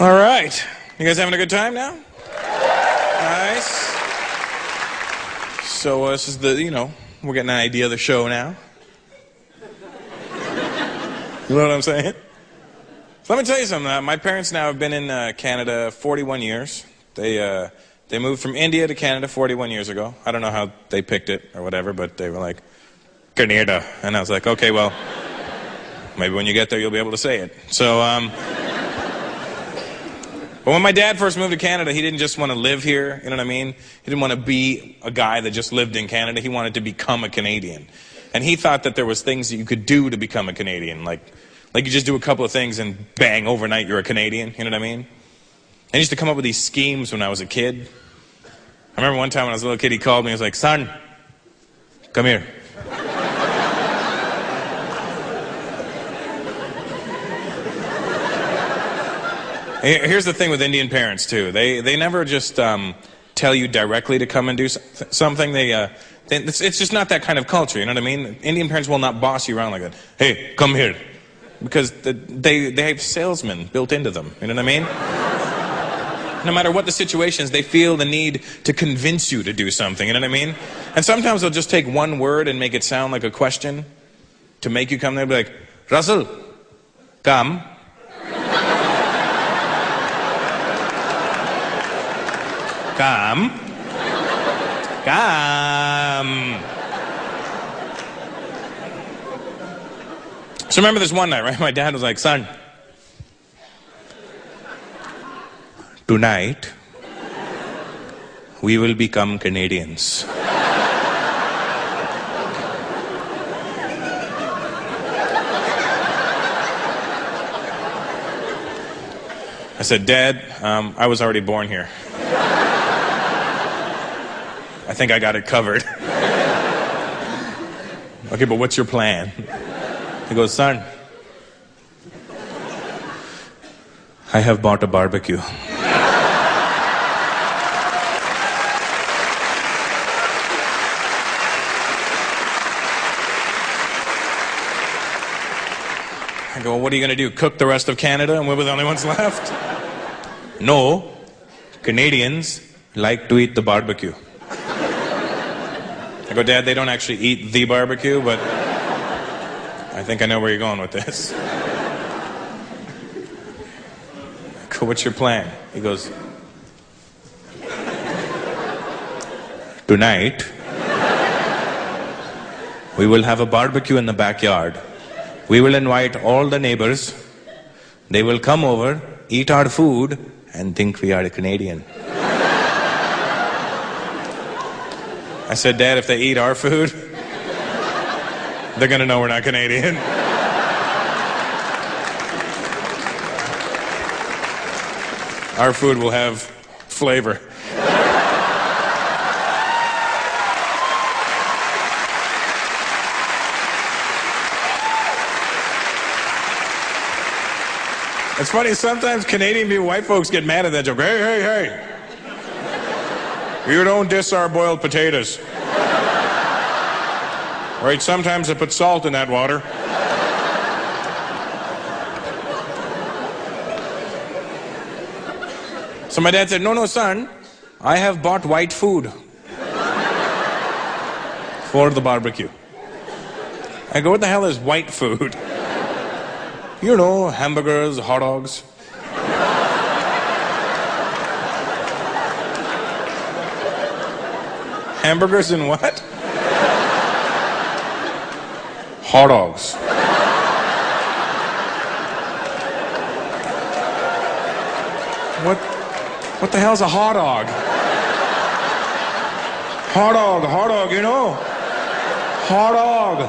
All right. You guys having a good time now? Nice. So this is we're getting an idea of the show now. You know what I'm saying? So let me tell you something. My parents now have been in Canada 41 years. They moved from India to Canada 41 years ago. I don't know how they picked it or whatever, but they were like, Canada. And I was like, okay, well, maybe when you get there you'll be able to say it. So, but when my dad first moved to Canada, he didn't just want to live here, you know what I mean? He didn't want to be a guy that just lived in Canada. He wanted to become a Canadian. And he thought that there was things that you could do to become a Canadian. Like you just do a couple of things and bang, overnight you're a Canadian, you know what I mean? And he used to come up with these schemes when I was a kid. I remember one time when I was a little kid, he called me, he was like, son, come here. Here's the thing with Indian parents, too. They never just tell you directly to come and do something. It's just not that kind of culture, you know what I mean? Indian parents will not boss you around like that. Hey, come here. Because they have salesmen built into them, you know what I mean? No matter what the situation is, they feel the need to convince you to do something, you know what I mean? And sometimes they'll just take one word and make it sound like a question to make you come there and be like, Russell, come. Come. Come. So remember this one night, right? My dad was like, son, tonight we will become Canadians. I said, Dad, I was already born here. I think I got it covered. Okay, but what's your plan? He goes, son, I have bought a barbecue. I go, well, what are you going to do? Cook the rest of Canada and we're the only ones left? No, Canadians like to eat the barbecue. I go, Dad, they don't actually eat the barbecue, but I think I know where you're going with this. I go, what's your plan? He goes, tonight, we will have a barbecue in the backyard. We will invite all the neighbors. They will come over, eat our food, and think we are a Canadian. I said, Dad, if they eat our food, they're going to know we're not Canadian. Our food will have flavor. It's funny, sometimes Canadian people, white folks get mad at that joke. Hey, hey, hey. You don't diss our boiled potatoes. Right, sometimes I put salt in that water. So my dad said, no, son, I have bought white food for the barbecue. I go, what the hell is white food? You know, hamburgers, hot dogs. Hamburgers and what? Hot dogs. What the hell's a hot dog? Hot dog, you know? Hot dog.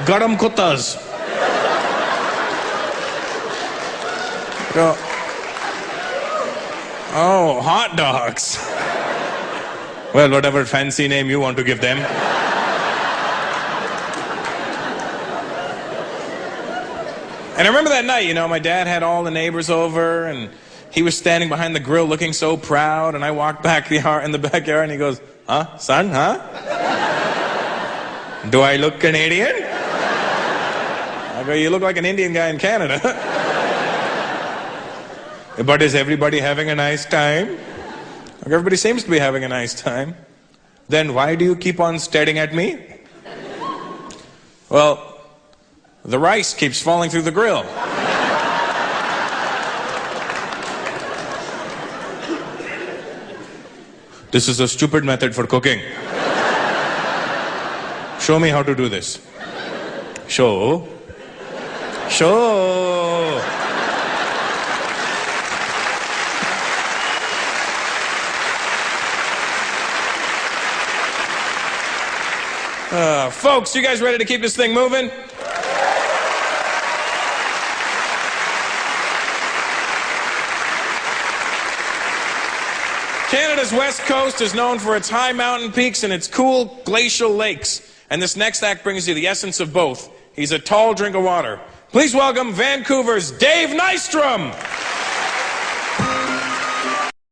Garam kuttas. Oh, hot dogs. Well, whatever fancy name you want to give them. And I remember that night, you know, my dad had all the neighbors over, and he was standing behind the grill looking so proud, and I walked back in the backyard, and he goes, huh, son, huh? Do I look Canadian? I go, you look like an Indian guy in Canada. But is everybody having a nice time? Everybody seems to be having a nice time. Then why do you keep on staring at me? Well, the rice keeps falling through the grill. This is a stupid method for cooking. Show me how to do this. Show. Folks, you guys ready to keep this thing moving? Canada's west coast is known for its high mountain peaks and its cool glacial lakes. And this next act brings you the essence of both. He's a tall drink of water. Please welcome Vancouver's Dave Nystrom.